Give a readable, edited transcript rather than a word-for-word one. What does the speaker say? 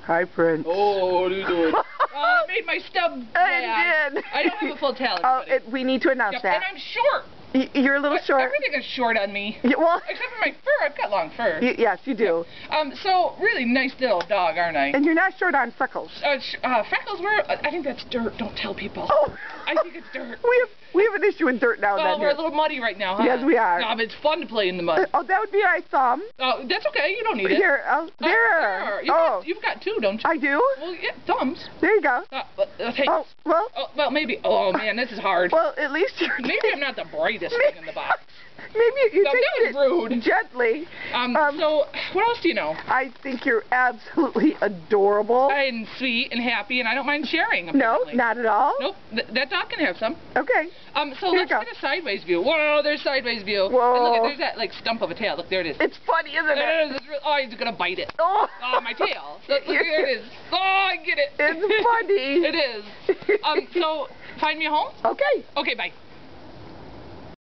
Hi, Prince. Oh, what are you doing? It made my stub bad. It did. I don't have a full tail. Oh, we need to announce that. And I'm short. You're a little short. Everything is short on me. Yeah, well, except for my fur. I've got long fur. Yes, you do. So really nice little dog, aren't I? And you're not short on freckles. Freckles were. I think that's dirt. Don't tell people. Oh. I think it's dirt. We have an issue with dirt now and then. Oh, we're a little muddy right now, huh? Yes, we are. No, but it's fun to play in the mud. Oh, that would be my thumb. Oh, that's okay. You don't need it. Here, there. You've got two, don't you? I do. Well, yeah, thumbs. There you go. Hey. Oh, well. Oh, well, maybe. Oh, man, this is hard. Well, at least you're. Maybe I'm not the brightest thing in the box. Maybe you're taking it rude. Gently. So, what else do you know? I think you're absolutely adorable. And sweet and happy, and I don't mind sharing. Apparently. No, not at all. Nope, that dog can have some. Okay. So let's get a sideways view. Whoa, there's sideways view. Whoa. And look, there's that like stump of a tail. Look, there it is. It's funny, isn't it? It is. Oh, he's gonna bite it. Oh, my tail. Look, there it is. Oh, I get it. It's funny. It is. So find me a home. Okay. Okay, bye.